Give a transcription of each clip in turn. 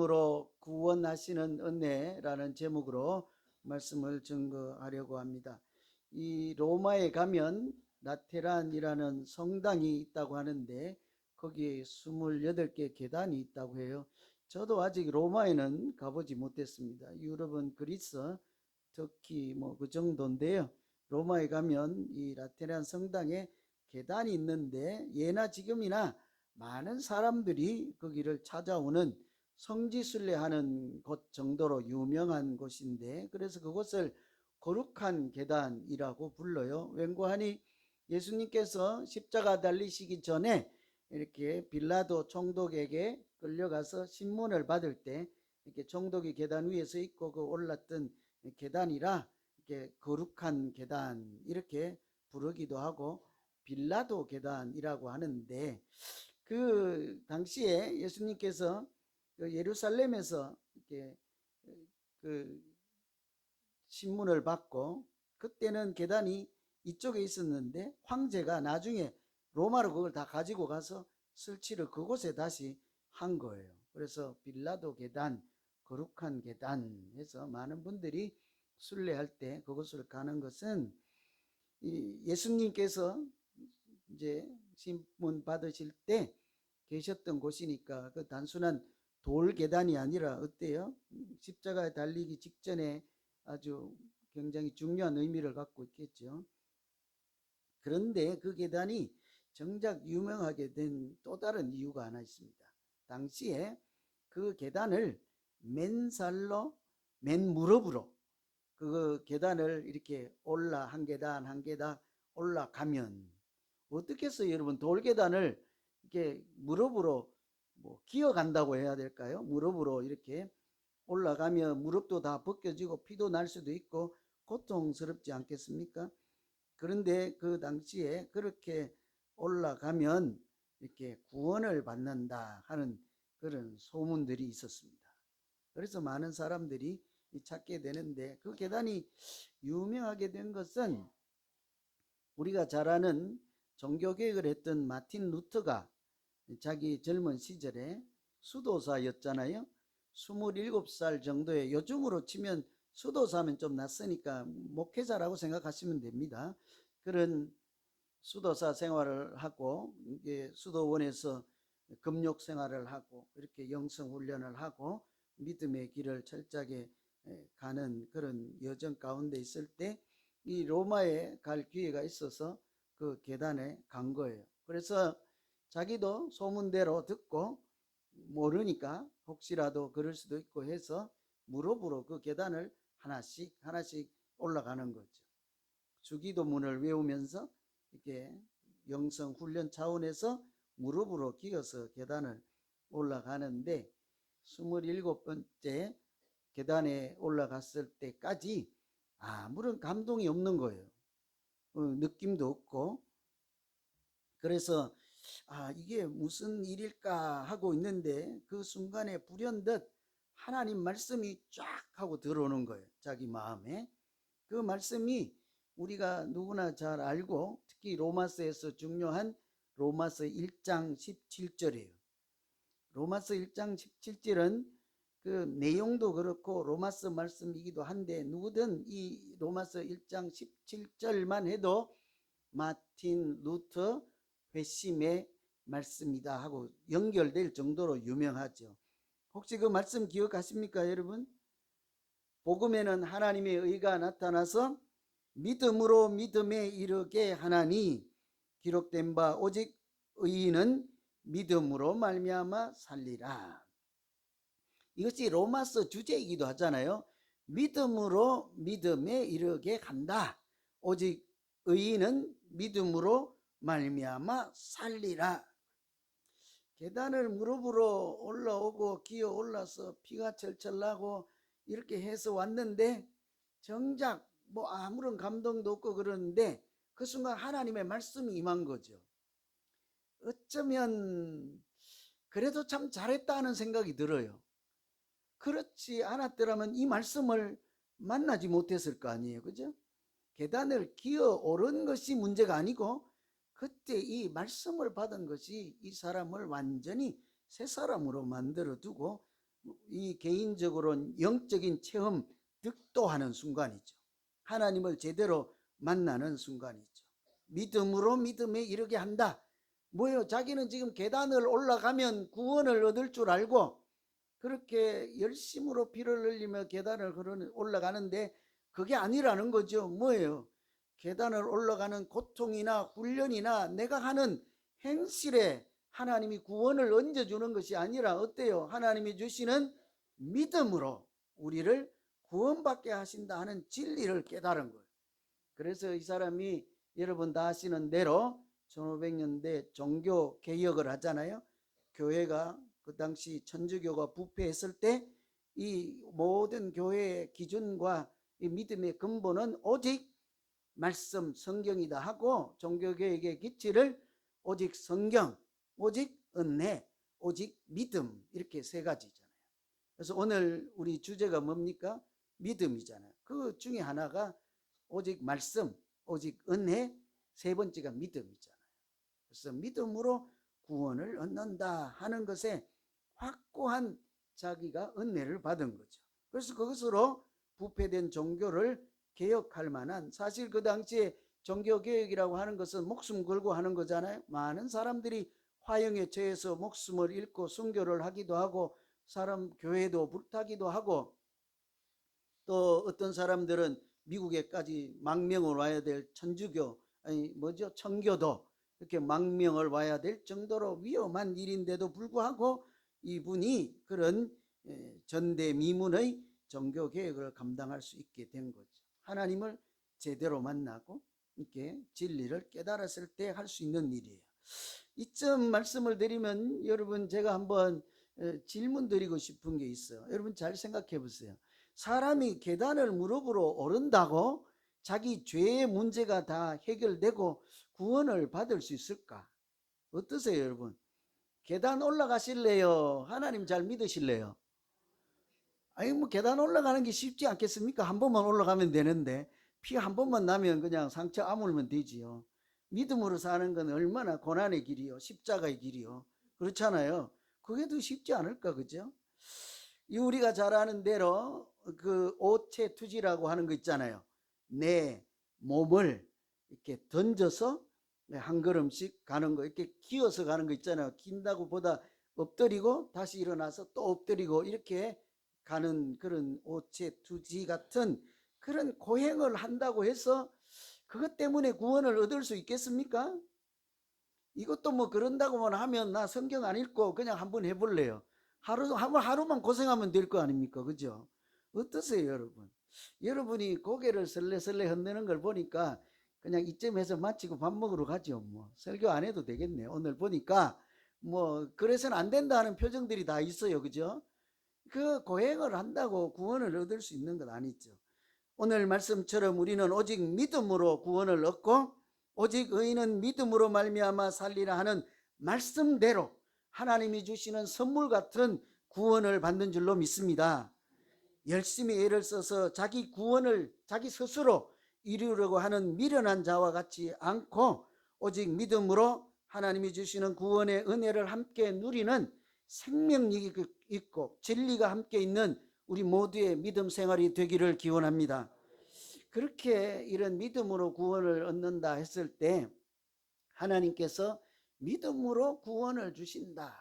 믿음으로 구원하시는 은혜라는 제목으로 말씀을 증거하려고 합니다. 이 로마에 가면 라테란이라는 성당이 있다고 하는데 거기에 28개 계단이 있다고 해요. 저도 아직 로마에는 가보지 못했습니다. 유럽은 그리스, 터키 그 정도인데요. 로마에 가면 이 라테란 성당에 계단이 있는데 예나 지금이나 많은 사람들이 거기를 찾아오는 성지순례하는 곳 정도로 유명한 곳인데, 그래서 그곳을 거룩한 계단이라고 불러요. 왠고하니 예수님께서 십자가 달리시기 전에 이렇게 빌라도 총독에게 끌려가서 신문을 받을 때 이렇게 총독이 계단 위에 서 있고 그 올랐던 계단이라 이렇게 거룩한 계단 이렇게 부르기도 하고 빌라도 계단이라고 하는데, 그 당시에 예수님께서 그 예루살렘에서 이렇게 그 신문을 받고, 그때는 계단이 이쪽에 있었는데 황제가 나중에 로마로 그걸 다 가지고 가서 설치를 그곳에 다시 한 거예요. 그래서 빌라도 계단, 거룩한 계단 해서 많은 분들이 순례할 때 그곳을 가는 것은 예수님께서 이제 신문 받으실 때 계셨던 곳이니까 그 단순한 돌 계단이 아니라 어때요? 십자가에 달리기 직전에 아주 굉장히 중요한 의미를 갖고 있겠죠. 그런데 그 계단이 정작 유명하게 된 또 다른 이유가 하나 있습니다. 당시에 그 계단을 맨살로 맨 무릎으로 그 계단을 이렇게 한 계단 한 계단 올라가면 어떻게 해서 여러분 돌 계단을 이렇게 무릎으로 기어간다고 해야 될까요? 무릎으로 이렇게 올라가면 무릎도 다 벗겨지고 피도 날 수도 있고 고통스럽지 않겠습니까? 그런데 그 당시에 그렇게 올라가면 이렇게 구원을 받는다 하는 그런 소문들이 있었습니다. 그래서 많은 사람들이 찾게 되는데, 그 계단이 유명하게 된 것은 우리가 잘 아는 종교개혁을 했던 마틴 루터가 자기 젊은 시절에 수도사였잖아요. 27살 정도에, 요즘으로 치면 수도사면 좀 낯서니까 목회자라고 생각하시면 됩니다. 그런 수도사 생활을 하고 수도원에서 금욕 생활을 하고 이렇게 영성 훈련을 하고 믿음의 길을 철저하게 가는 그런 여정 가운데 있을 때 이 로마에 갈 기회가 있어서 그 계단에 간 거예요. 그래서 자기도 소문대로 듣고 모르니까 혹시라도 그럴 수도 있고 해서 무릎으로 그 계단을 하나씩 올라가는 거죠. 주기도문을 외우면서 이렇게 영성 훈련 차원에서 무릎으로 기어서 계단을 올라가는데, 27번째 계단에 올라갔을 때까지 아무런 감동이 없는 거예요. 느낌도 없고. 그래서 이게 무슨 일일까 하고 있는데 그 순간에 불현듯 하나님 말씀이 쫙 하고 들어오는 거예요. 자기 마음에. 그 말씀이 우리가 누구나 잘 알고 특히 로마서에서 중요한 로마서 1장 17절이에요. 로마서 1장 17절은 그 내용도 그렇고 로마서 말씀이기도 한데, 누구든 이 로마서 1장 17절만 해도 마틴 루터 회심의 말씀이다 하고 연결될 정도로 유명하죠. 혹시 그 말씀 기억하십니까, 여러분? 복음에는 하나님의 의가 나타나서 믿음으로 믿음에 이르게 하나니 기록된 바 오직 의인은 믿음으로 말미암아 살리라. 이것이 로마서 주제이기도 하잖아요. 믿음으로 믿음에 이르게 간다. 오직 의인은 믿음으로 말미암아 살리라. 계단을 무릎으로 올라오고 기어 올라서 피가 철철 나고 이렇게 해서 왔는데 정작 아무런 감동도 없고 그러는데 그 순간 하나님의 말씀이 임한 거죠. 어쩌면 그래도 참 잘했다 하는 생각이 들어요. 그렇지 않았더라면 이 말씀을 만나지 못했을 거 아니에요. 그죠? 계단을 기어 오른 것이 문제가 아니고 그때 이 말씀을 받은 것이 이 사람을 완전히 새 사람으로 만들어 두고 이 개인적으로는 영적인 체험 득도하는 순간이죠. 하나님을 제대로 만나는 순간이죠. 믿음으로 믿음에 이르게 한다. 뭐예요? 자기는 지금 계단을 올라가면 구원을 얻을 줄 알고 그렇게 열심으로 피를 흘리며 계단을 올라가는데 그게 아니라는 거죠. 뭐예요? 계단을 올라가는 고통이나 훈련이나 내가 하는 행실에 하나님이 구원을 얹어주는 것이 아니라 어때요? 하나님이 주시는 믿음으로 우리를 구원받게 하신다 하는 진리를 깨달은 거예요. 그래서 이 사람이 여러분 다 아시는 대로 1500년대 종교 개혁을 하잖아요. 교회가 그 당시 천주교가 부패했을 때 이 모든 교회의 기준과 이 믿음의 근본은 오직 말씀 성경이다 하고 종교개혁의 기치를 오직 성경, 오직 은혜, 오직 믿음 이렇게 세 가지잖아요. 그래서 오늘 우리 주제가 뭡니까? 믿음이잖아요. 그 중에 하나가 오직 말씀, 오직 은혜, 세 번째가 믿음이잖아요. 그래서 믿음으로 구원을 얻는다 하는 것에 확고한 자기가 은혜를 받은 거죠. 그래서 그것으로 부패된 종교를 개혁할 만한, 사실 그 당시에 종교개혁이라고 하는 것은 목숨 걸고 하는 거잖아요. 많은 사람들이 화형에 처해서 목숨을 잃고 순교를 하기도 하고 사람 교회도 불타기도 하고 또 어떤 사람들은 미국에까지 망명을 와야 될 천주교 청교도 이렇게 망명을 와야 될 정도로 위험한 일인데도 불구하고 이분이 그런 전대미문의 종교개혁을 감당할 수 있게 된 거죠. 하나님을 제대로 만나고 이렇게 진리를 깨달았을 때 할 수 있는 일이에요. 이쯤 말씀을 드리면 여러분 제가 한번 질문 드리고 싶은 게 있어요. 여러분 잘 생각해 보세요. 사람이 계단을 무릎으로 오른다고 자기 죄의 문제가 다 해결되고 구원을 받을 수 있을까? 어떠세요, 여러분? 계단 올라가실래요? 하나님 잘 믿으실래요? 아니 뭐 계단 올라가는 게 쉽지 않겠습니까? 한 번만 올라가면 되는데 피 한 번만 나면 그냥 상처 아물면 되지요. 믿음으로 사는 건 얼마나 고난의 길이요, 십자가의 길이요. 그렇잖아요. 그게 더 쉽지 않을까, 그죠? 우리가 잘 아는 대로 그 오체투지라고 하는 거 있잖아요. 내 몸을 이렇게 던져서 한 걸음씩 가는 거, 이렇게 기어서 가는 거 있잖아요. 긴다고 보다 엎드리고 다시 일어나서 또 엎드리고 이렇게 가는 그런 오체투지 같은 그런 고행을 한다고 해서 그것 때문에 구원을 얻을 수 있겠습니까? 이것도 뭐 그런다고만 하면 나 성경 안 읽고 그냥 한번 해볼래요. 하루만 고생하면 될 거 아닙니까? 그죠? 어떠세요, 여러분? 여러분이 고개를 설레설레 흔드는 걸 보니까 그냥 이쯤에서 마치고 밥 먹으러 가죠. 뭐 설교 안 해도 되겠네. 오늘 보니까 뭐 그래서는 안 된다 하는 표정들이 다 있어요. 그죠? 그 고행을 한다고 구원을 얻을 수 있는 건 아니죠. 오늘 말씀처럼 우리는 오직 믿음으로 구원을 얻고 오직 의인은 믿음으로 말미암아 살리라 하는 말씀대로 하나님이 주시는 선물 같은 구원을 받는 줄로 믿습니다. 열심히 애를 써서 자기 구원을 자기 스스로 이루려고 하는 미련한 자와 같지 않고 오직 믿음으로 하나님이 주시는 구원의 은혜를 함께 누리는 생명력이 있고 진리가 함께 있는 우리 모두의 믿음 생활이 되기를 기원합니다. 그렇게 이런 믿음으로 구원을 얻는다 했을 때 하나님께서 믿음으로 구원을 주신다.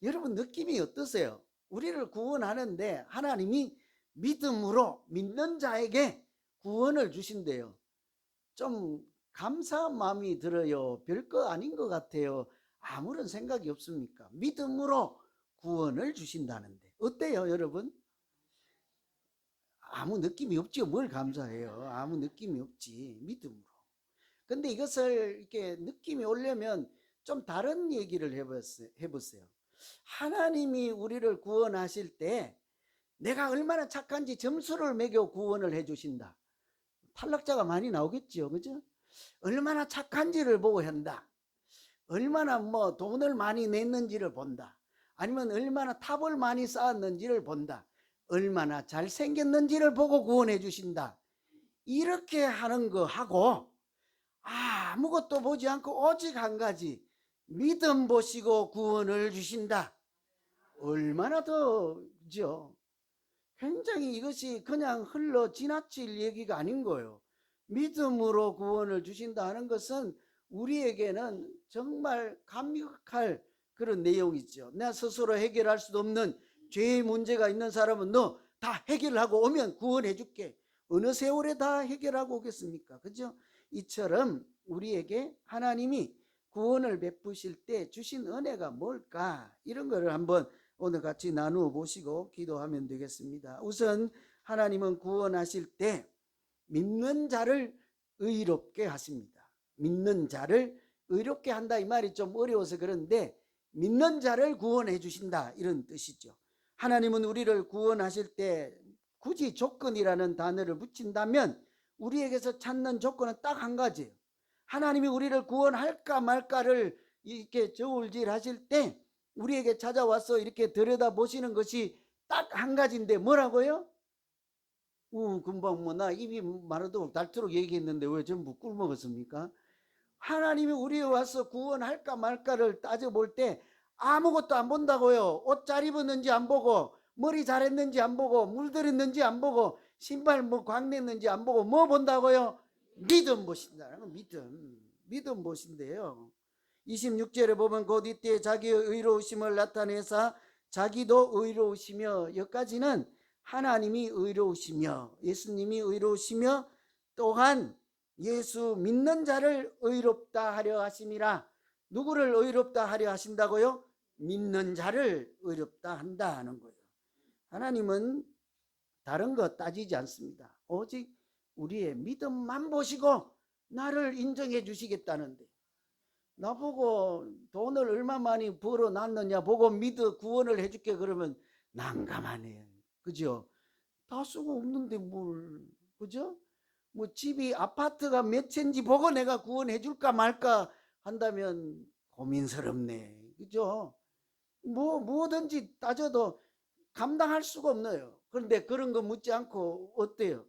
여러분 느낌이 어떠세요? 우리를 구원하는데 하나님이 믿음으로 믿는 자에게 구원을 주신대요. 좀 감사한 마음이 들어요. 별거 아닌 것 같아요. 아무런 생각이 없습니까? 믿음으로 구원을 주신다는데 어때요, 여러분? 아무 느낌이 없죠. 뭘 감사해요? 아무 느낌이 없지. 믿음으로. 근데 이것을 이렇게 느낌이 오려면 좀 다른 얘기를 해보세요. 하나님이 우리를 구원하실 때 내가 얼마나 착한지 점수를 매겨 구원을 해주신다. 탈락자가 많이 나오겠죠. 그죠? 얼마나 착한지를 보고 한다. 얼마나 뭐 돈을 많이 냈는지를 본다. 아니면 얼마나 탑을 많이 쌓았는지를 본다. 얼마나 잘생겼는지를 보고 구원해 주신다. 이렇게 하는 거 하고 아무것도 보지 않고 오직 한 가지 믿음 보시고 구원을 주신다. 얼마나 더 그죠? 굉장히 이것이 그냥 흘러 지나칠 얘기가 아닌 거예요. 믿음으로 구원을 주신다 하는 것은 우리에게는 정말 감격할 그런 내용이죠. 내가 스스로 해결할 수도 없는 죄의 문제가 있는 사람은 너 다 해결하고 오면 구원해 줄게. 어느 세월에 다 해결하고 오겠습니까? 그죠? 이처럼 우리에게 하나님이 구원을 베푸실 때 주신 은혜가 뭘까? 이런 거를 한번 오늘 같이 나누어 보시고 기도하면 되겠습니다. 우선 하나님은 구원하실 때 믿는 자를 의롭게 하십니다. 믿는 자를 의롭게 한다 이 말이 좀 어려워서 그런데 믿는 자를 구원해 주신다 이런 뜻이죠. 하나님은 우리를 구원하실 때 굳이 조건이라는 단어를 붙인다면 우리에게서 찾는 조건은 딱 한 가지예요. 하나님이 우리를 구원할까 말까를 이렇게 저울질하실 때 우리에게 찾아와서 이렇게 들여다보시는 것이 딱 한 가지인데 뭐라고요? 금방 뭐 나 입이 마르도록 닳도록 얘기했는데 왜 전부 꿀먹었습니까? 하나님이 우리에 와서 구원할까 말까를 따져볼 때 아무것도 안 본다고요. 옷 잘 입었는지 안 보고, 머리 잘했는지 안 보고, 물들였는지 안 보고, 신발 뭐 광냈는지 안 보고, 뭐 본다고요? 믿음 보신다는 거. 믿음 보신대요. 26절에 보면 곧 이때 자기의 의로우심을 나타내사 자기도 의로우시며, 여기까지는 하나님이 의로우시며 예수님이 의로우시며 또한 예수 믿는 자를 의롭다 하려 하심이라. 누구를 의롭다 하려 하신다고요? 믿는 자를 의롭다 한다 하는 거예요. 하나님은 다른 거 따지지 않습니다. 오직 우리의 믿음만 보시고 나를 인정해 주시겠다는데, 나보고 돈을 얼마 많이 벌어놨느냐 보고 믿어 구원을 해줄게 그러면 난감하네요. 그죠? 다 쓰고 없는데 뭘, 그죠? 뭐 집이 아파트가 몇 채인지 보고 내가 구원해 줄까 말까 한다면 고민스럽네. 그죠? 뭐든지 따져도 감당할 수가 없네요. 그런데 그런 거 묻지 않고 어때요?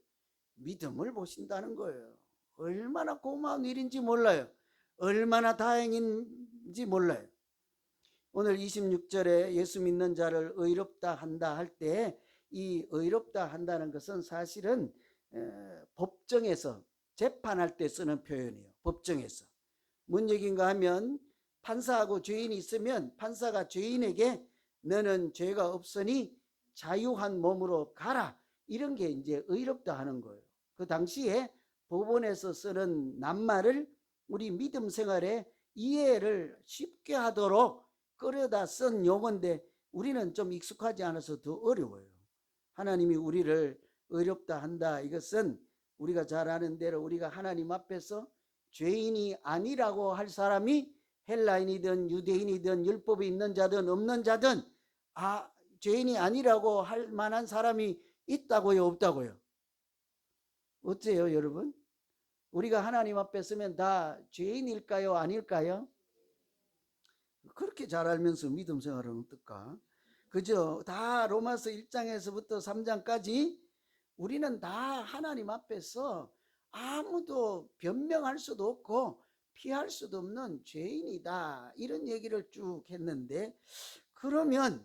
믿음을 보신다는 거예요. 얼마나 고마운 일인지 몰라요. 얼마나 다행인지 몰라요. 오늘 26절에 예수 믿는 자를 의롭다 한다 할 때 이 의롭다 한다는 것은 사실은 법정에서 재판할 때 쓰는 표현이에요. 법정에서. 뭔 얘기인가 하면 판사하고 죄인이 있으면 판사가 죄인에게 너는 죄가 없으니 자유한 몸으로 가라. 이런 게 이제 의롭다 하는 거예요. 그 당시에 법원에서 쓰는 낱말을 우리 믿음 생활에 이해를 쉽게 하도록 끌어다 쓴 용어인데 우리는 좀 익숙하지 않아서 더 어려워요. 하나님이 우리를 의롭다 한다. 이것은 우리가 잘 아는 대로 우리가 하나님 앞에서 죄인이 아니라고 할 사람이 헬라인이든 유대인이든 율법이 있는 자든 없는 자든 죄인이 아니라고 할 만한 사람이 있다고요, 없다고요? 어때요, 여러분? 우리가 하나님 앞에 서면 다 죄인일까요, 아닐까요? 그렇게 잘 알면서 믿음 생활은 어떨까? 그죠? 다 로마서 1장에서부터 3장까지 우리는 다 하나님 앞에서 아무도 변명할 수도 없고 피할 수도 없는 죄인이다. 이런 얘기를 쭉 했는데, 그러면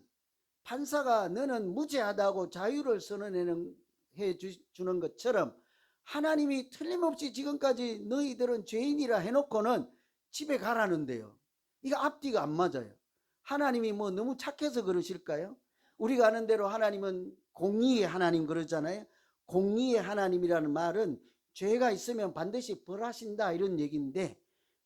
판사가 너는 무죄하다고 자유를 선언해 주는 것처럼 하나님이 틀림없이 지금까지 너희들은 죄인이라 해놓고는 집에 가라는데요. 이거 앞뒤가 안 맞아요. 하나님이 뭐 너무 착해서 그러실까요? 우리가 아는 대로 하나님은 공의의 하나님 그러잖아요. 공의의 하나님이라는 말은 죄가 있으면 반드시 벌하신다 이런 얘기인데,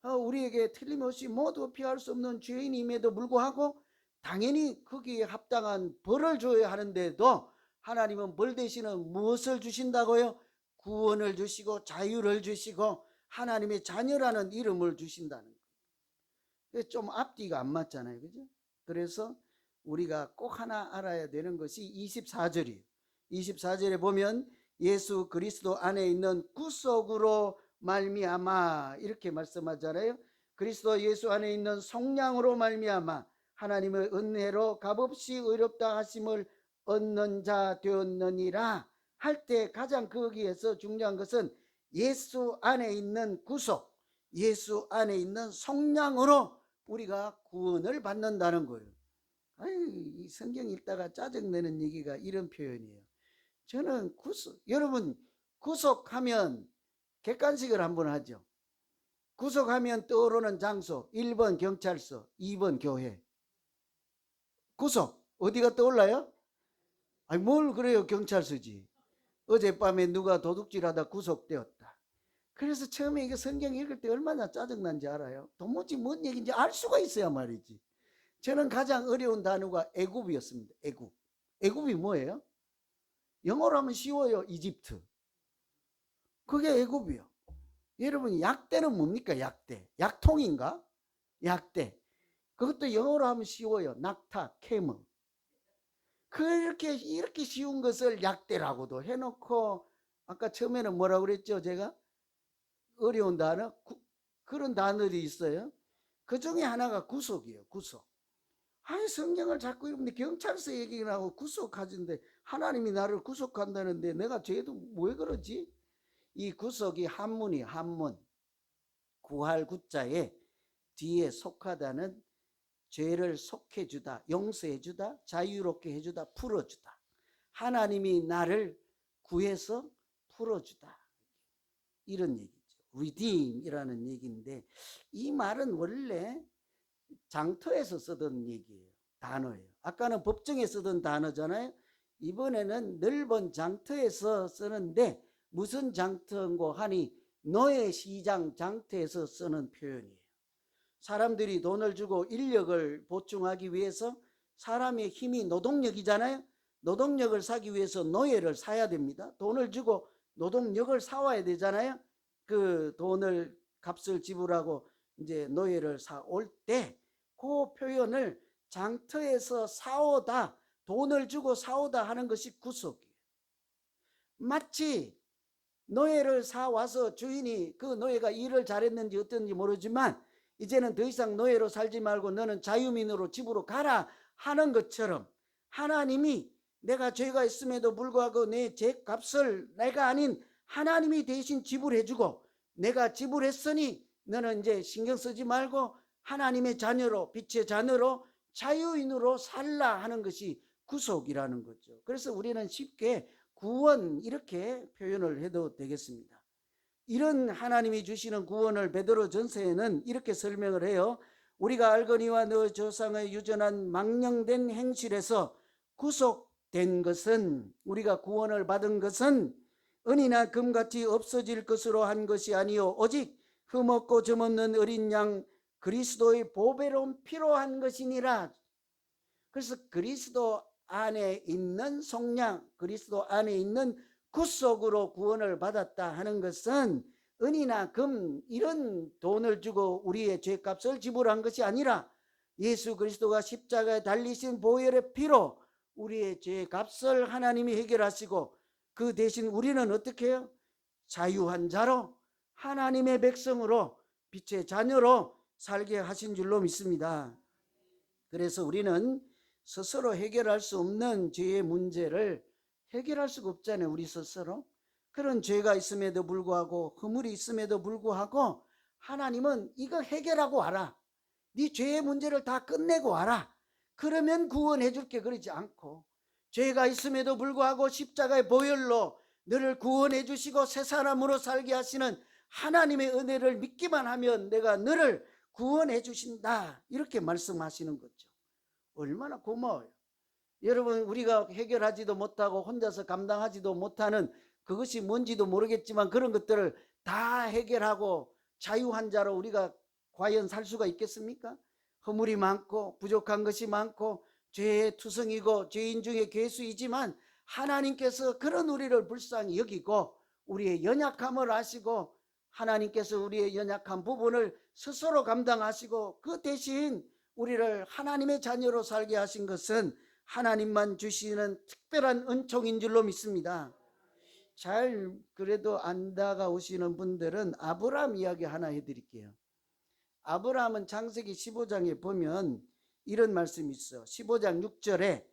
우리에게 틀림없이 모두 피할 수 없는 죄인임에도 불구하고 당연히 거기에 합당한 벌을 줘야 하는데도 하나님은 벌 대신은 무엇을 주신다고요? 구원을 주시고 자유를 주시고 하나님의 자녀라는 이름을 주신다는 거예요. 좀 앞뒤가 안 맞잖아요. 그죠? 그래서 우리가 꼭 하나 알아야 되는 것이 24절이에요. 24절에 보면 예수 그리스도 안에 있는 구속으로 말미암아 이렇게 말씀하잖아요. 그리스도 예수 안에 있는 성량으로 말미암아 하나님의 은혜로 값없이 의롭다 하심을 얻는 자 되었느니라 할 때 가장 거기에서 중요한 것은 예수 안에 있는 구속, 예수 안에 있는 성량으로 우리가 구원을 받는다는 거예요. 아유, 이 성경 읽다가 짜증내는 얘기가 이런 표현이에요. 저는 여러분 구속하면 객관식을 한번 하죠. 구속하면 떠오르는 장소 1번 경찰서, 2번 교회. 구속 어디가 떠올라요? 아니 뭘 그래요, 경찰서지. 어젯밤에 누가 도둑질하다 구속되었다. 그래서 처음에 이거 성경 읽을 때 얼마나 짜증난지 알아요? 도무지 뭔 얘기인지 알 수가 있어야 말이지. 저는 가장 어려운 단어가 애굽이었습니다. 애굽. 애굽이 뭐예요? 영어로 하면 쉬워요. 이집트. 그게 애굽이요. 여러분 약대는 뭡니까? 약대. 약통인가? 약대. 그것도 영어로 하면 쉬워요. 낙타, 캐머. 그렇게 이렇게 쉬운 것을 약대라고도 해놓고 아까 처음에는 뭐라고 그랬죠? 제가 어려운 단어 그런 단어들이 있어요. 그 중에 하나가 구속이에요. 구속. 아니 성경을 자꾸 읽는데 경찰서 얘기가 나오고 구속하는데 하나님이 나를 구속한다는데 내가 죄도 왜 그러지? 이 구속이 한문이 한문. 구할 구자에 뒤에 속하다는 죄를 속해주다, 용서해주다, 자유롭게 해주다, 풀어주다. 하나님이 나를 구해서 풀어주다. 이런 얘기죠. redeem이라는 얘기인데 이 말은 원래 장터에서 쓰던 얘기예요. 단어예요. 아까는 법정에 쓰던 단어잖아요. 이번에는 넓은 장터에서 쓰는데 무슨 장터인고 하니 노예 시장 장터에서 쓰는 표현이에요. 사람들이 돈을 주고 인력을 보충하기 위해서 사람의 힘이 노동력이잖아요. 노동력을 사기 위해서 노예를 사야 됩니다. 돈을 주고 노동력을 사와야 되잖아요. 그 돈을 값을 지불하고 이제 노예를 사올 때 그 표현을 장터에서 사오다, 돈을 주고 사오다 하는 것이 구속이에요. 마치 노예를 사와서 주인이 그 노예가 일을 잘했는지 어떤지 모르지만 이제는 더 이상 노예로 살지 말고 너는 자유민으로 집으로 가라 하는 것처럼 하나님이 내가 죄가 있음에도 불구하고 내 죄값을 내가 아닌 하나님이 대신 지불해주고 내가 지불했으니 너는 이제 신경 쓰지 말고 하나님의 자녀로 빛의 자녀로 자유인으로 살라 하는 것이 구속이라는 거죠. 그래서 우리는 쉽게 구원 이렇게 표현을 해도 되겠습니다. 이런 하나님이 주시는 구원을 베드로 전서에는 이렇게 설명을 해요. 우리가 알거니와 너 조상의 유전한 망령된 행실에서 구속된 것은 우리가 구원을 받은 것은 은이나 금같이 없어질 것으로 한 것이 아니요 오직 흠없고 점없는 어린 양 그리스도의 보배로운 피로 한 것이니라. 그래서 그리스도 안에 있는 속량, 그리스도 안에 있는 구속으로 구원을 받았다 하는 것은 은이나 금 이런 돈을 주고 우리의 죄값을 지불한 것이 아니라 예수 그리스도가 십자가에 달리신 보혈의 피로 우리의 죄값을 하나님이 해결하시고 그 대신 우리는 어떻게 해요? 자유한 자로 하나님의 백성으로 빛의 자녀로 살게 하신 줄로 믿습니다. 그래서 우리는 스스로 해결할 수 없는 죄의 문제를 해결할 수가 없잖아요. 우리 스스로. 그런 죄가 있음에도 불구하고 허물이 있음에도 불구하고 하나님은 이거 해결하고 와라. 네 죄의 문제를 다 끝내고 와라. 그러면 구원해 줄게 그러지 않고 죄가 있음에도 불구하고 십자가의 보혈로 너를 구원해 주시고 새 사람으로 살게 하시는 하나님의 은혜를 믿기만 하면 내가 너를 구원해 주신다. 이렇게 말씀하시는 거죠. 얼마나 고마워요. 여러분 우리가 해결하지도 못하고 혼자서 감당하지도 못하는 그것이 뭔지도 모르겠지만 그런 것들을 다 해결하고 자유한 자로 우리가 과연 살 수가 있겠습니까? 허물이 많고 부족한 것이 많고 죄의 투성이고 죄인 중에 괴수이지만 하나님께서 그런 우리를 불쌍히 여기고 우리의 연약함을 아시고 하나님께서 우리의 연약한 부분을 스스로 감당하시고 그 대신 우리를 하나님의 자녀로 살게 하신 것은 하나님만 주시는 특별한 은총인 줄로 믿습니다. 잘 그래도 안 다가오시는 분들은 아브라함 이야기 하나 해드릴게요. 아브라함은 창세기 15장에 보면 이런 말씀이 있어. 15장 6절에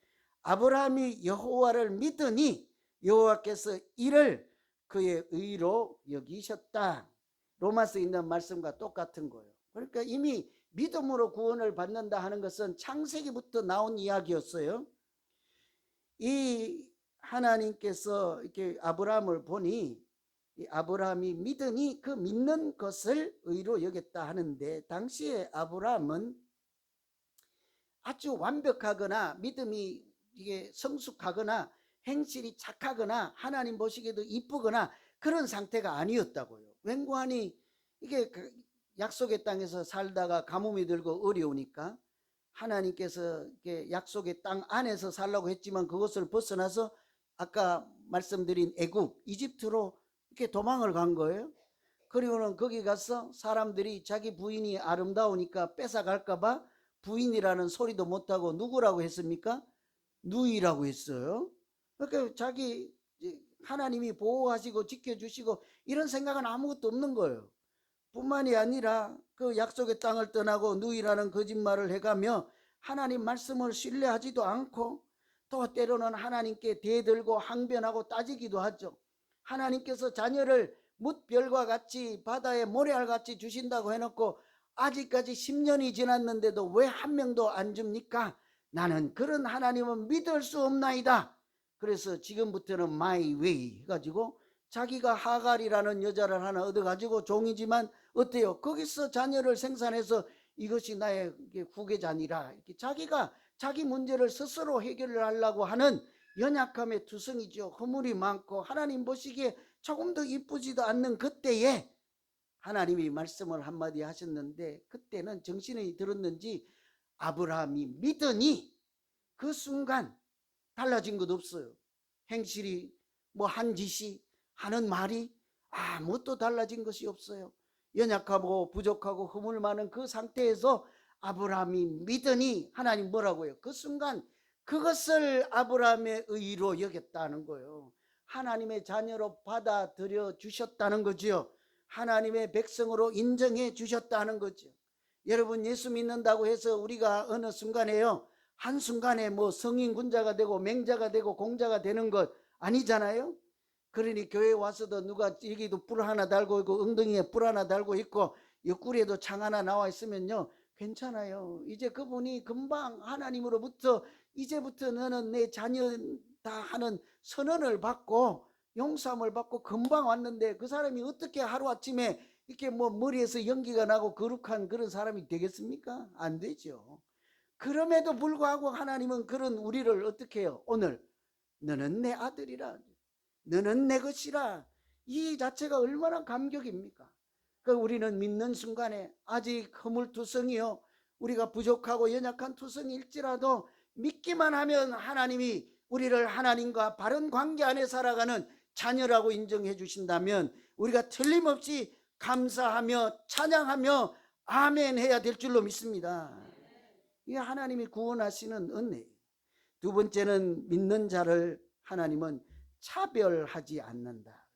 아브라함이 여호와를 믿으니 여호와께서 이를 그의 의로 여기셨다. 로마서에 있는 말씀과 똑같은 거예요. 그러니까 이미 믿음으로 구원을 받는다 하는 것은 창세기부터 나온 이야기였어요. 이 하나님께서 이렇게 아브라함을 보니 이 아브라함이 믿으니 그 믿는 것을 의로 여겼다 하는데, 당시에 아브라함은 아주 완벽하거나 믿음이 이게 성숙하거나 행실이 착하거나 하나님 보시기에도 이쁘거나 그런 상태가 아니었다고요. 웬고하니 이게 약속의 땅에서 살다가 가뭄이 들고 어려우니까 하나님께서 약속의 땅 안에서 살라고 했지만 그것을 벗어나서 아까 말씀드린 애굽, 이집트로 이렇게 도망을 간 거예요. 그리고는 거기 가서 사람들이 자기 부인이 아름다우니까 뺏어갈까봐 부인이라는 소리도 못하고 누구라고 했습니까? 누이라고 했어요. 그러니까 자기 하나님이 보호하시고 지켜주시고 이런 생각은 아무것도 없는 거예요. 뿐만이 아니라 그 약속의 땅을 떠나고 누이라는 거짓말을 해가며 하나님 말씀을 신뢰하지도 않고 또 때로는 하나님께 대들고 항변하고 따지기도 하죠. 하나님께서 자녀를 뭇별과 같이 바다에 모래알같이 주신다고 해놓고 아직까지 10년이 지났는데도 왜 한 명도 안 줍니까? 나는 그런 하나님은 믿을 수 없나이다. 그래서 지금부터는 my way 해가지고 자기가 하갈이라는 여자를 하나 얻어가지고 종이지만 어때요? 거기서 자녀를 생산해서 이것이 나의 후계자니라, 이렇게 자기가 자기 문제를 스스로 해결을 하려고 하는 연약함의 투성이죠. 허물이 많고 하나님 보시기에 조금 더 이쁘지도 않는 그때에 하나님이 말씀을 한마디 하셨는데, 그때는 정신이 들었는지 아브라함이 믿으니 그 순간 달라진 것 없어요. 행실이 한 짓이 하는 말이 아무것도 달라진 것이 없어요. 연약하고 부족하고 허물 많은 그 상태에서 아브라함이 믿으니 하나님 뭐라고요? 그 순간 그것을 아브라함의 의로 여겼다는 거예요. 하나님의 자녀로 받아들여 주셨다는 거죠. 하나님의 백성으로 인정해 주셨다는 거죠. 여러분, 예수 믿는다고 해서 우리가 어느 순간에요, 한순간에 성인 군자가 되고 맹자가 되고 공자가 되는 것 아니잖아요. 그러니 교회 와서도 누가 여기도 뿔 하나 달고 있고 엉덩이에 뿔 하나 달고 있고 옆구리에도 창 하나 나와 있으면요, 괜찮아요. 이제 그분이 금방 하나님으로부터 이제부터 너는 내 자녀다 하는 선언을 받고 용서함을 받고 금방 왔는데, 그 사람이 어떻게 하루아침에 이렇게 머리에서 연기가 나고 거룩한 그런 사람이 되겠습니까? 안 되죠. 그럼에도 불구하고 하나님은 그런 우리를 어떻게 해요? 오늘 너는 내 아들이라, 너는 내 것이라, 이 자체가 얼마나 감격입니까? 그러니까 우리는 믿는 순간에 아직 허물투성이요, 우리가 부족하고 연약한 투성일지라도 믿기만 하면 하나님이 우리를 하나님과 바른 관계 안에 살아가는 자녀라고 인정해 주신다면 우리가 틀림없이 감사하며 찬양하며 아멘 해야 될 줄로 믿습니다. 이게 하나님이 구원하시는 은혜예요. 두 번째는 믿는 자를 하나님은 차별하지 않는다.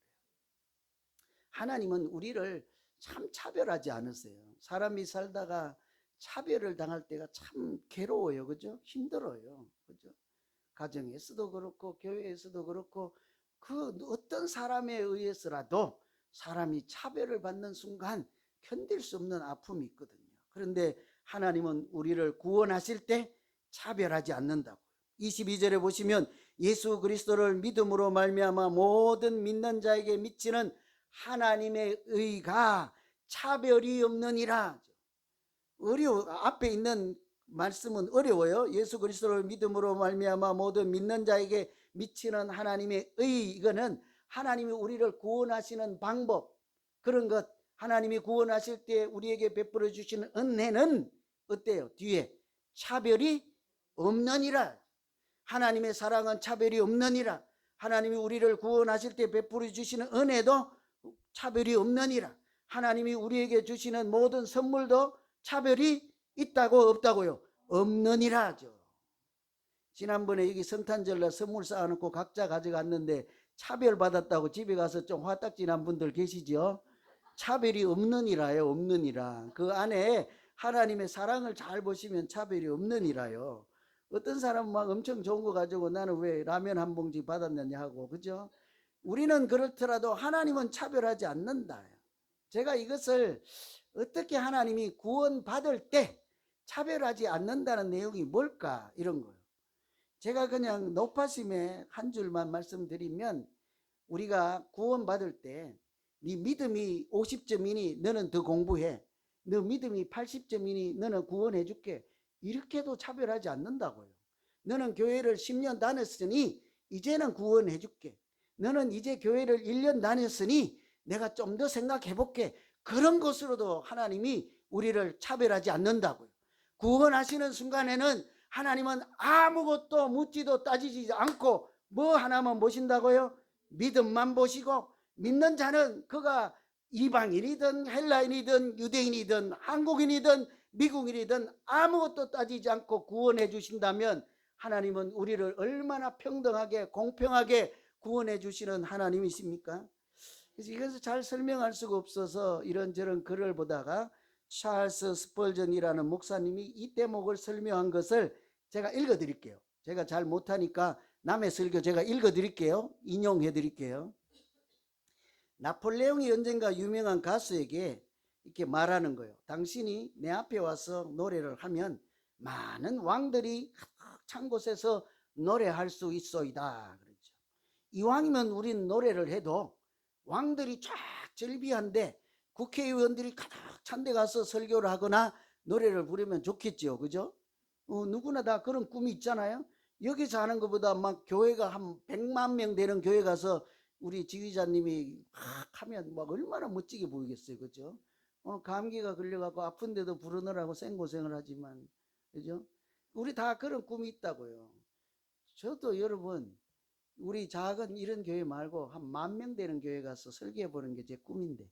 하나님은 우리를 참 차별하지 않으세요. 사람이 살다가 차별을 당할 때가 참 괴로워요. 그죠? 힘들어요. 그죠? 가정에서도 그렇고 교회에서도 그렇고 그 어떤 사람에 의해서라도 사람이 차별을 받는 순간 견딜 수 없는 아픔이 있거든요. 그런데 하나님은 우리를 구원하실 때 차별하지 않는다고. 22절에 보시면 예수 그리스도를 믿음으로 말미암아 모든 믿는 자에게 미치는 하나님의 의가 차별이 없느니라. 앞에 있는 말씀은 어려워요. 예수 그리스도를 믿음으로 말미암아 모든 믿는 자에게 미치는 하나님의 의, 이거는 하나님이 우리를 구원하시는 방법, 그런 것, 하나님이 구원하실 때 우리에게 베풀어 주시는 은혜는 어때요? 뒤에 차별이 없느니라. 하나님의 사랑은 차별이 없느니라. 하나님이 우리를 구원하실 때 베풀어 주시는 은혜도 차별이 없느니라. 하나님이 우리에게 주시는 모든 선물도 차별이 있다고 없다고요? 없느니라 하죠. 지난번에 여기 성탄절날 선물 쌓아놓고 각자 가져갔는데 차별받았다고 집에 가서 좀 화딱지 난 분들 계시죠? 차별이 없느니라요. 없느니라. 그 안에 하나님의 사랑을 잘 보시면 차별이 없느니라요. 어떤 사람은 막 엄청 좋은 거 가지고 나는 왜 라면 한 봉지 받았느냐 하고, 그죠? 우리는 그렇더라도 하나님은 차별하지 않는다. 제가 이것을 어떻게 하나님이 구원받을 때 차별하지 않는다는 내용이 뭘까, 이런 거예요. 제가 그냥 높아심에 한 줄만 말씀드리면, 우리가 구원받을 때 네 믿음이 50점이니 너는 더 공부해, 너 믿음이 80점이니 너는 구원해 줄게, 이렇게도 차별하지 않는다고요. 너는 교회를 10년 다녔으니 이제는 구원해 줄게, 너는 이제 교회를 1년 다녔으니 내가 좀 더 생각해 볼게, 그런 것으로도 하나님이 우리를 차별하지 않는다고요. 구원하시는 순간에는 하나님은 아무것도 묻지도 따지지 않고 뭐 하나만 보신다고요? 믿음만 보시고, 믿는 자는 그가 이방인이든 헬라인이든 유대인이든 한국인이든 미국인이든 아무것도 따지지 않고 구원해 주신다면, 하나님은 우리를 얼마나 평등하게 공평하게 구원해 주시는 하나님이십니까? 그래서 이것을 잘 설명할 수가 없어서 이런저런 글을 보다가 찰스 스펄전이라는 목사님이 이 대목을 설명한 것을 제가 읽어 드릴게요. 제가 잘 못하니까 남의 설교 제가 읽어 드릴게요. 인용해 드릴게요. 나폴레옹이 언젠가 유명한 가수에게 이렇게 말하는 거예요. 당신이 내 앞에 와서 노래를 하면 많은 왕들이 찬 곳에서 노래할 수 있소이다, 그렇죠. 이왕이면 우린 노래를 해도 왕들이 쫙 절비한데 국회의원들이 가득 찬 데 가서 설교를 하거나 노래를 부르면 좋겠죠, 그죠? 누구나 다 그런 꿈이 있잖아요. 여기서 하는 것보다 막 교회가 한 100만 명 되는 교회 가서 우리 지휘자님이 막 하면 막 얼마나 멋지게 보이겠어요, 그죠? 오늘 감기가 걸려갖고 아픈데도 부르느라고 생고생을 하지만, 그죠? 우리 다 그런 꿈이 있다고요. 저도 여러분, 우리 작은 이런 교회 말고 한 10,000명 되는 교회 가서 설교해 보는 게 제 꿈인데,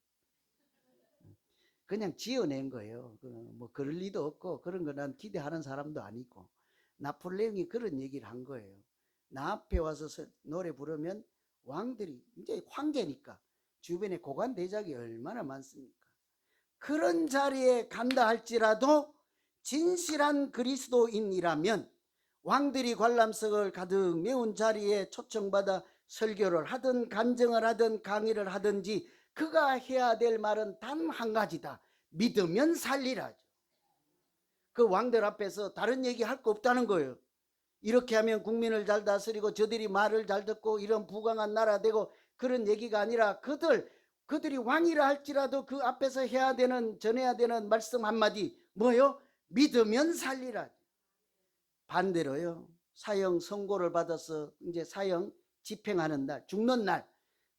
그냥 지어낸 거예요. 뭐 그럴 리도 없고 그런 거 난 기대하는 사람도 아니고. 나폴레옹이 그런 얘기를 한 거예요. 나 앞에 와서 노래 부르면 왕들이, 이제 황제니까 주변에 고관대작이 얼마나 많습니까? 그런 자리에 간다 할지라도 진실한 그리스도인이라면 왕들이 관람석을 가득 메운 자리에 초청받아 설교를 하든 간증을 하든 강의를 하든지 그가 해야 될 말은 단 한 가지다. 믿으면 살리라. 그 왕들 앞에서 다른 얘기 할 거 없다는 거예요. 이렇게 하면 국민을 잘 다스리고 저들이 말을 잘 듣고 이런 부강한 나라 되고, 그런 얘기가 아니라 그들이 왕이라 할지라도 그 앞에서 해야 되는, 전해야 되는 말씀 한마디, 뭐요? 믿으면 살리라. 반대로요, 사형 선고를 받아서 이제 사형 집행하는 날, 죽는 날,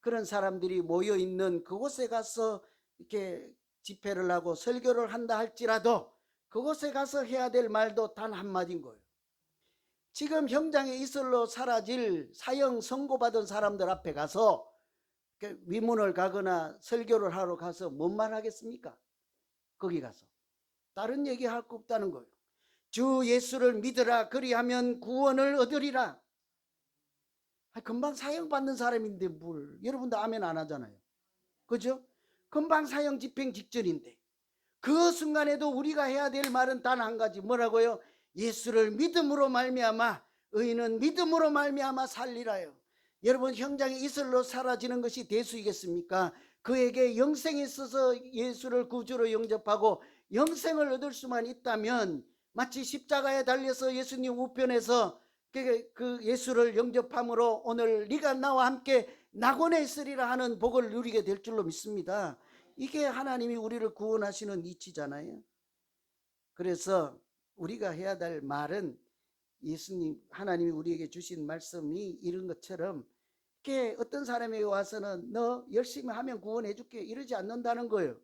그런 사람들이 모여 있는 그곳에 가서 이렇게 집회를 하고 설교를 한다 할지라도 그곳에 가서 해야 될 말도 단 한마디인 거예요. 지금 형장에 이슬로 사라질 사형 선고받은 사람들 앞에 가서 위문을 가거나 설교를 하러 가서 뭔 말 하겠습니까? 거기 가서 다른 얘기 할 거 없다는 거예요. 주 예수를 믿으라, 그리하면 구원을 얻으리라. 금방 사형 받는 사람인데 뭘, 여러분도 아멘 안 하잖아요, 그죠? 금방 사형 집행 직전인데 그 순간에도 우리가 해야 될 말은 단 한 가지, 뭐라고요? 예수를 믿음으로 말미암아, 의인은 믿음으로 말미암아 살리라요. 여러분, 형장에 이슬로 사라지는 것이 대수이겠습니까? 그에게 영생이 있어서 예수를 구주로 영접하고 영생을 얻을 수만 있다면, 마치 십자가에 달려서 예수님 우편에서 그 예수를 영접함으로 오늘 네가 나와 함께 낙원에 있으리라 하는 복을 누리게 될 줄로 믿습니다. 이게 하나님이 우리를 구원하시는 이치잖아요. 그래서 우리가 해야 될 말은, 예수님, 하나님이 우리에게 주신 말씀이 이런 것처럼 이렇게 어떤 사람에게 와서는 너 열심히 하면 구원해 줄게 이러지 않는다는 거예요.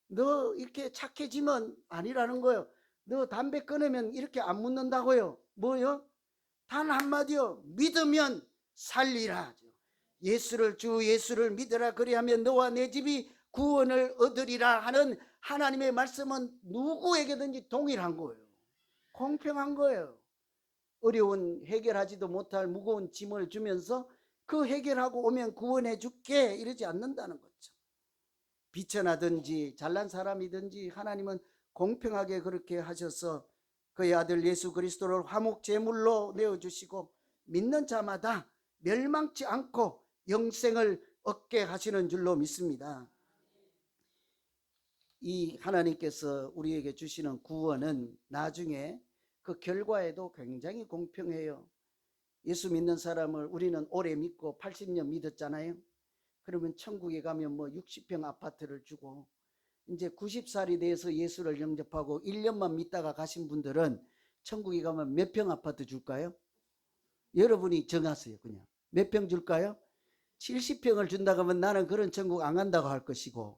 너 이렇게 착해지면 아니라는 거예요. 너 담배 끊으면 이렇게 안 묻는다고요. 뭐요? 단 한마디요. 믿으면 살리라. 주 예수를 믿으라, 그리하면 너와 내 집이 구원을 얻으리라 하는 하나님의 말씀은 누구에게든지 동일한 거예요. 공평한 거예요. 어려운, 해결하지도 못할 무거운 짐을 주면서 그 해결하고 오면 구원해 줄게 이러지 않는다는 거죠. 비천하든지 잘난 사람이든지 하나님은 공평하게 그렇게 하셔서 그의 아들 예수 그리스도를 화목 제물로 내어주시고 믿는 자마다 멸망치 않고 영생을 얻게 하시는 줄로 믿습니다. 이 하나님께서 우리에게 주시는 구원은 나중에 그 결과에도 굉장히 공평해요. 예수 믿는 사람을 우리는 오래 믿고 80년 믿었잖아요. 그러면 천국에 가면 뭐 60평 아파트를 주고, 이제 90살이 돼서 예수를 영접하고 1년만 믿다가 가신 분들은 천국에 가면 몇 평 아파트 줄까요? 여러분이 정하세요. 그냥 몇 평 줄까요? 70평을 준다고 하면 나는 그런 천국 안 간다고 할 것이고,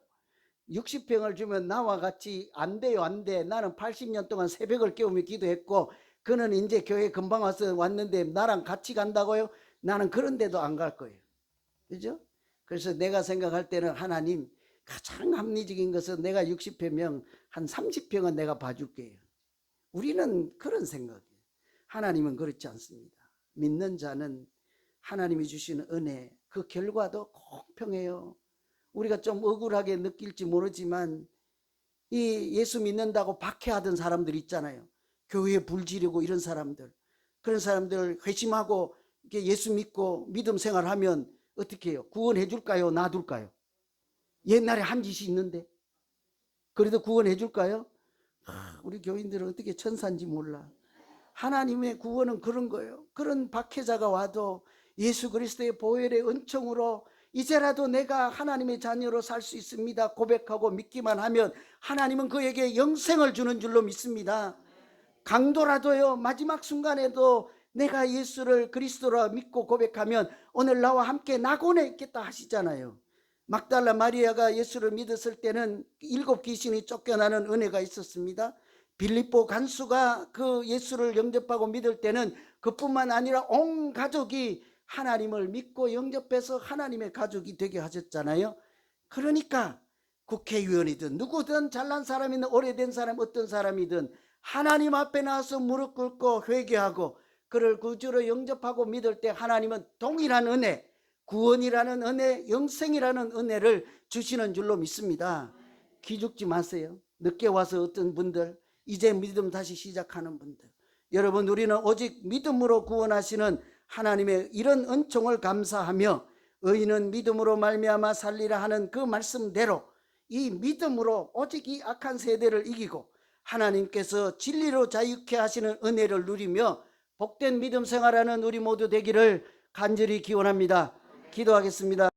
60평을 주면 나와 같이 안 돼요, 안 돼. 나는 80년 동안 새벽을 깨우며 기도했고 그는 이제 교회 금방 와서 왔는데 나랑 같이 간다고요? 나는 그런 데도 안 갈 거예요. 그죠? 그래서 내가 생각할 때는 하나님, 가장 합리적인 것은 내가 60평 한 30평은 내가 봐줄게요. 우리는 그런 생각이에요. 하나님은 그렇지 않습니다. 믿는 자는 하나님이 주시는 은혜, 그 결과도 공평해요. 우리가 좀 억울하게 느낄지 모르지만 이 예수 믿는다고 박해하던 사람들 있잖아요. 교회에 불 지르고 이런 사람들, 그런 사람들 회심하고 예수 믿고 믿음 생활하면 어떻게 해요? 구원해 줄까요? 놔둘까요? 옛날에 한 짓이 있는데 그래도 구원해 줄까요? 우리 교인들은 어떻게 천사인지 몰라. 하나님의 구원은 그런 거예요. 그런 박해자가 와도 예수 그리스도의 보혈의 은총으로 이제라도 내가 하나님의 자녀로 살 수 있습니다 고백하고 믿기만 하면 하나님은 그에게 영생을 주는 줄로 믿습니다. 강도라도요, 마지막 순간에도 내가 예수를 그리스도라 믿고 고백하면 오늘 나와 함께 낙원에 있겠다 하시잖아요. 막달라 마리아가 예수를 믿었을 때는 7 귀신이 쫓겨나는 은혜가 있었습니다. 빌립보 간수가 그 예수를 영접하고 믿을 때는 그뿐만 아니라 온 가족이 하나님을 믿고 영접해서 하나님의 가족이 되게 하셨잖아요. 그러니까 국회의원이든 누구든 잘난 사람이든 오래된 사람 어떤 사람이든 하나님 앞에 나와서 무릎 꿇고 회개하고 그를 구주로 영접하고 믿을 때 하나님은 동일한 은혜, 구원이라는 은혜, 영생이라는 은혜를 주시는 줄로 믿습니다. 기죽지 마세요. 늦게 와서 어떤 분들, 이제 믿음 다시 시작하는 분들, 여러분, 우리는 오직 믿음으로 구원하시는 하나님의 이런 은총을 감사하며 의인은 믿음으로 말미암아 살리라 하는 그 말씀대로 이 믿음으로 오직 이 악한 세대를 이기고 하나님께서 진리로 자유케 하시는 은혜를 누리며 복된 믿음 생활하는 우리 모두 되기를 간절히 기원합니다. 기도하겠습니다.